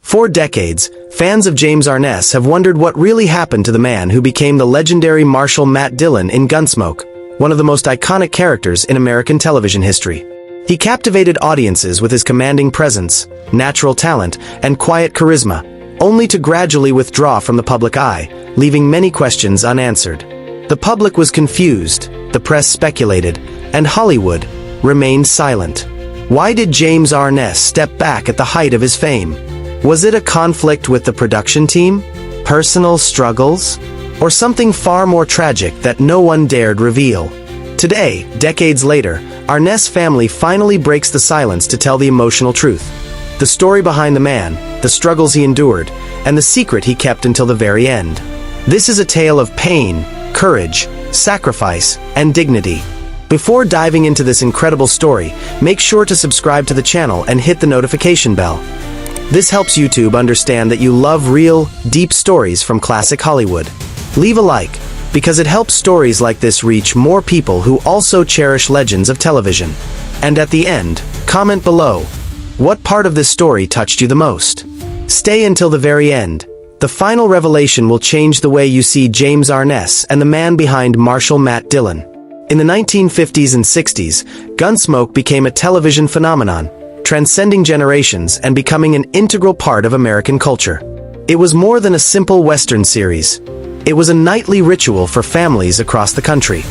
For decades, fans of James Arness have wondered what really happened to the man who became the legendary Marshal Matt Dillon in Gunsmoke, one of the most iconic characters in American television history. He captivated audiences with his commanding presence, natural talent, and quiet charisma, only to gradually withdraw from the public eye, leaving many questions unanswered. The public was confused, the press speculated, and Hollywood remained silent. Why did James Arness step back at the height of his fame? Was it a conflict with the production team? Personal struggles? Or something far more tragic that no one dared reveal? Today, decades later, Arness family finally breaks the silence to tell the emotional truth. The story behind the man, the struggles he endured, and the secret he kept until the very end. This is a tale of pain, courage, sacrifice, and dignity. Before diving into this incredible story, make sure to subscribe to the channel and hit the notification bell. This helps YouTube understand that you love real, deep stories from classic Hollywood. Leave a like, because it helps stories like this reach more people who also cherish legends of television. And at the end, comment below, what part of this story touched you the most? Stay until the very end. The final revelation will change the way you see James Arness and the man behind Marshal Matt Dillon. In the 1950s and 60s, Gunsmoke became a television phenomenon, transcending generations and becoming an integral part of American culture. It was more than a simple Western series. It was a nightly ritual for families across the country.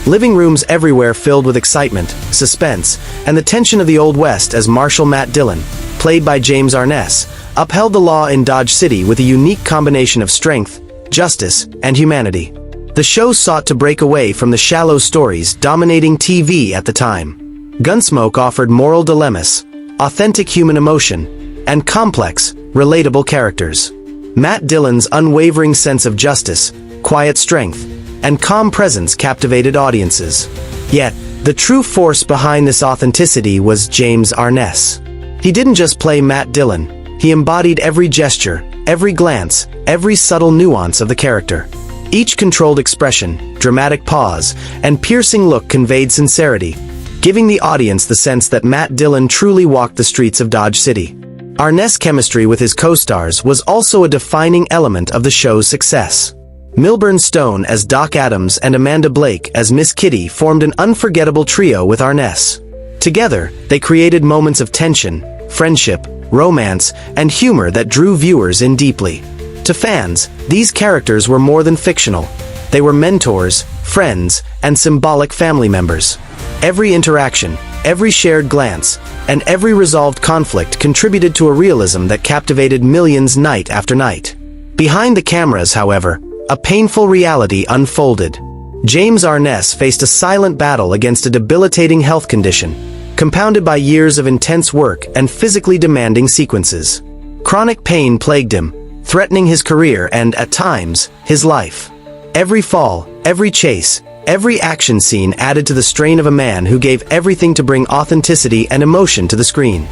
Living rooms everywhere filled with excitement, suspense, and the tension of the Old West as Marshal Matt Dillon, played by James Arness, upheld the law in Dodge City with a unique combination of strength, justice, and humanity. The show sought to break away from the shallow stories dominating TV at the time. Gunsmoke offered moral dilemmas, authentic human emotion, and complex, relatable characters. Matt Dillon's unwavering sense of justice, quiet strength, and calm presence captivated audiences. Yet, the true force behind this authenticity was James Arness. He didn't just play Matt Dillon, he embodied every gesture, every glance, every subtle nuance of the character. Each controlled expression, dramatic pause, and piercing look conveyed sincerity, giving the audience the sense that Matt Dillon truly walked the streets of Dodge City. Arness' chemistry with his co-stars was also a defining element of the show's success. Milburn Stone as Doc Adams and Amanda Blake as Miss Kitty formed an unforgettable trio with Arness. Together, they created moments of tension, friendship, romance, and humor that drew viewers in deeply. To fans, these characters were more than fictional. They were mentors, friends, and symbolic family members. Every interaction, every shared glance, and every resolved conflict contributed to a realism that captivated millions night after night. Behind the cameras, however, a painful reality unfolded. James Arness faced a silent battle against a debilitating health condition, compounded by years of intense work and physically demanding sequences. Chronic pain plagued him, threatening his career and, at times, his life. Every fall, every chase, every action scene added to the strain of a man who gave everything to bring authenticity and emotion to the screen.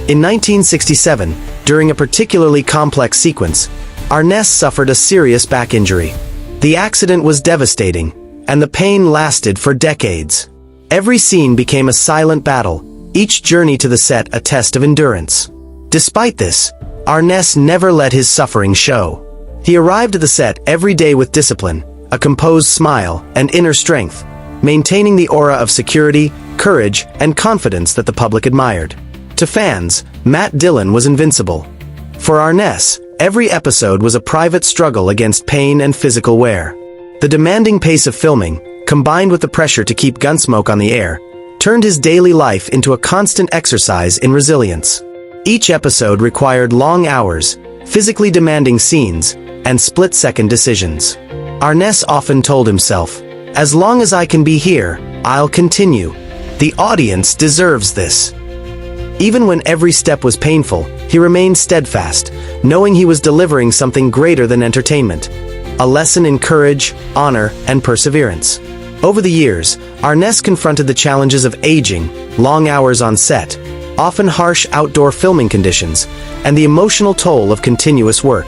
In 1967, during a particularly complex sequence, Arness suffered a serious back injury. The accident was devastating, and the pain lasted for decades. Every scene became a silent battle, each journey to the set a test of endurance. Despite this, Arness never let his suffering show. He arrived at the set every day with discipline, a composed smile, and inner strength, maintaining the aura of security, courage, and confidence that the public admired. To fans, Matt Dillon was invincible. For Arness, every episode was a private struggle against pain and physical wear. The demanding pace of filming, combined with the pressure to keep Gunsmoke on the air, turned his daily life into a constant exercise in resilience. Each episode required long hours, physically demanding scenes, and split-second decisions. Arness often told himself, "As long as I can be here, I'll continue. The audience deserves this." Even when every step was painful, he remained steadfast, knowing he was delivering something greater than entertainment, a lesson in courage, honor, and perseverance. Over the years, Arness confronted the challenges of aging, long hours on set, often harsh outdoor filming conditions, and the emotional toll of continuous work.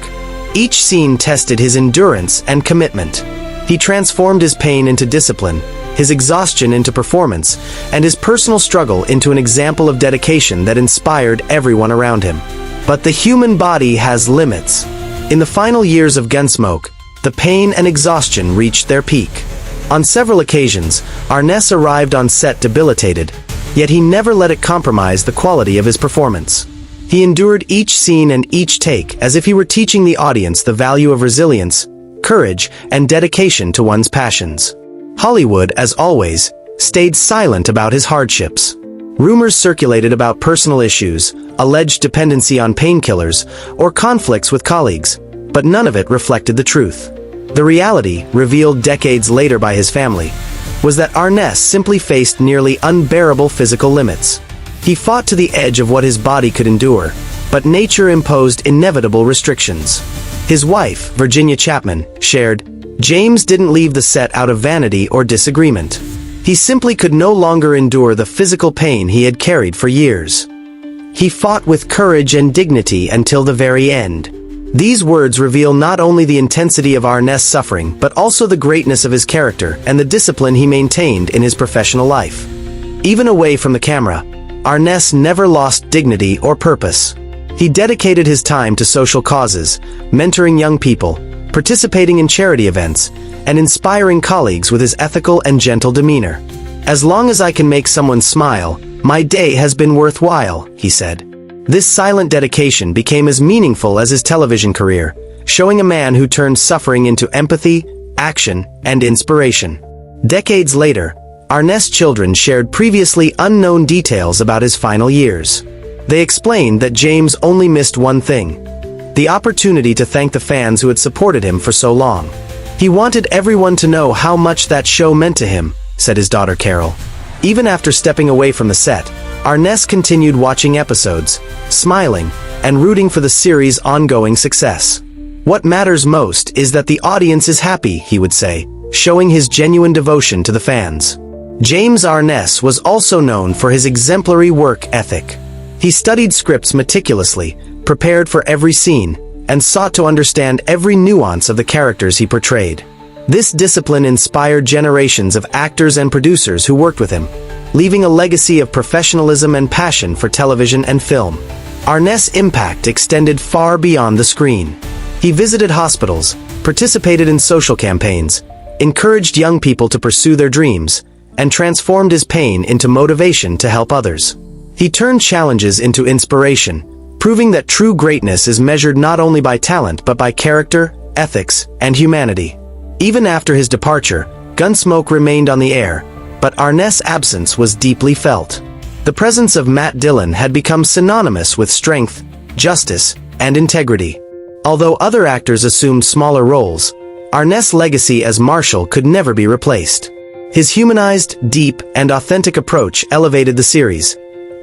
Each scene tested his endurance and commitment. He transformed his pain into discipline, his exhaustion into performance, and his personal struggle into an example of dedication that inspired everyone around him. But the human body has limits. In the final years of Gunsmoke, the pain and exhaustion reached their peak. On several occasions, Arness arrived on set debilitated, yet he never let it compromise the quality of his performance. He endured each scene and each take as if he were teaching the audience the value of resilience, courage, and dedication to one's passions. Hollywood, as always, stayed silent about his hardships. Rumors circulated about personal issues, alleged dependency on painkillers, or conflicts with colleagues, but none of it reflected the truth. The reality, revealed decades later by his family, was that Arness simply faced nearly unbearable physical limits. He fought to the edge of what his body could endure, but nature imposed inevitable restrictions. His wife, Virginia Chapman, shared, "James didn't leave the set out of vanity or disagreement. He simply could no longer endure the physical pain he had carried for years. He fought with courage and dignity until the very end." These words reveal not only the intensity of Arness' suffering, but also the greatness of his character and the discipline he maintained in his professional life. Even away from the camera, Arness never lost dignity or purpose. He dedicated his time to social causes, mentoring young people, participating in charity events, and inspiring colleagues with his ethical and gentle demeanor. "As long as I can make someone smile, my day has been worthwhile," he said. This silent dedication became as meaningful as his television career, showing a man who turned suffering into empathy, action, and inspiration. Decades later, Arness' children shared previously unknown details about his final years. They explained that James only missed one thing: the opportunity to thank the fans who had supported him for so long. "He wanted everyone to know how much that show meant to him," said his daughter Carol. Even after stepping away from the set, Arness continued watching episodes, smiling, and rooting for the series' ongoing success. "What matters most is that the audience is happy," he would say, showing his genuine devotion to the fans. James Arness was also known for his exemplary work ethic. He studied scripts meticulously, prepared for every scene, and sought to understand every nuance of the characters he portrayed. This discipline inspired generations of actors and producers who worked with him, leaving a legacy of professionalism and passion for television and film. Arness' impact extended far beyond the screen. He visited hospitals, participated in social campaigns, encouraged young people to pursue their dreams, and transformed his pain into motivation to help others. He turned challenges into inspiration, proving that true greatness is measured not only by talent but by character, ethics, and humanity. Even after his departure, Gunsmoke remained on the air, but Arness' absence was deeply felt. The presence of Matt Dillon had become synonymous with strength, justice, and integrity. Although other actors assumed smaller roles, Arness' legacy as Marshall could never be replaced. His humanized, deep, and authentic approach elevated the series,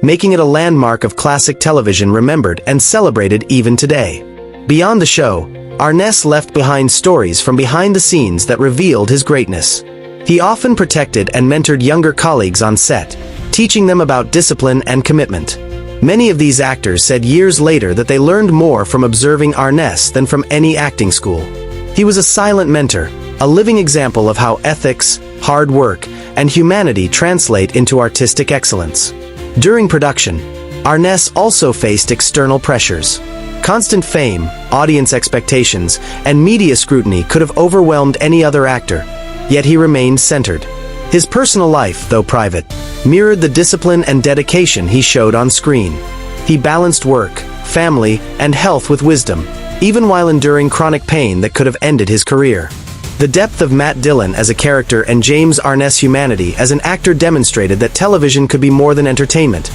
making it a landmark of classic television remembered and celebrated even today. Beyond the show, Arness left behind stories from behind the scenes that revealed his greatness. He often protected and mentored younger colleagues on set, teaching them about discipline and commitment. Many of these actors said years later that they learned more from observing Arness than from any acting school. He was a silent mentor, a living example of how ethics, hard work, and humanity translate into artistic excellence. During production, Arness also faced external pressures. Constant fame, audience expectations, and media scrutiny could have overwhelmed any other actor, yet he remained centered. His personal life, though private, mirrored the discipline and dedication he showed on screen. He balanced work, family, and health with wisdom, even while enduring chronic pain that could have ended his career. The depth of Matt Dillon as a character and James Arness' humanity as an actor demonstrated that television could be more than entertainment.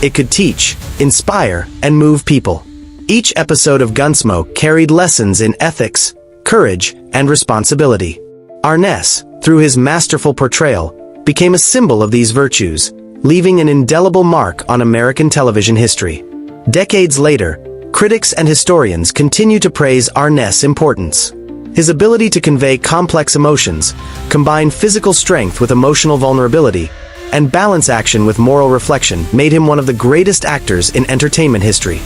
It could teach, inspire, and move people. Each episode of Gunsmoke carried lessons in ethics, courage, and responsibility. Arness, through his masterful portrayal, became a symbol of these virtues, leaving an indelible mark on American television history. Decades later, critics and historians continue to praise Arness' importance. His ability to convey complex emotions, combine physical strength with emotional vulnerability, and balance action with moral reflection made him one of the greatest actors in entertainment history.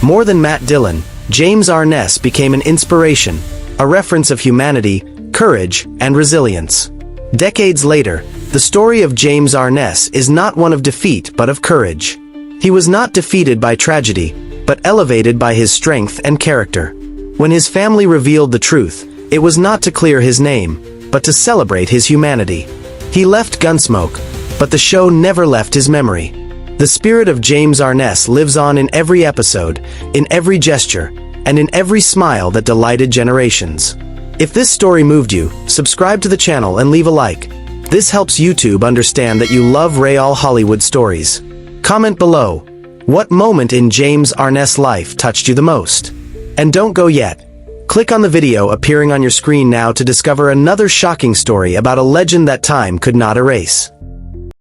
More than Matt Dillon, James Arness became an inspiration, a reference of humanity, courage, and resilience. Decades later, the story of James Arness is not one of defeat but of courage. He was not defeated by tragedy, but elevated by his strength and character. When his family revealed the truth, it was not to clear his name, but to celebrate his humanity. He left Gunsmoke, but the show never left his memory. The spirit of James Arness lives on in every episode, in every gesture, and in every smile that delighted generations. If this story moved you, subscribe to the channel and leave a like. This helps YouTube understand that you love real Hollywood stories. Comment below, what moment in James Arness' life touched you the most? And don't go yet. Click on the video appearing on your screen now to discover another shocking story about a legend that time could not erase.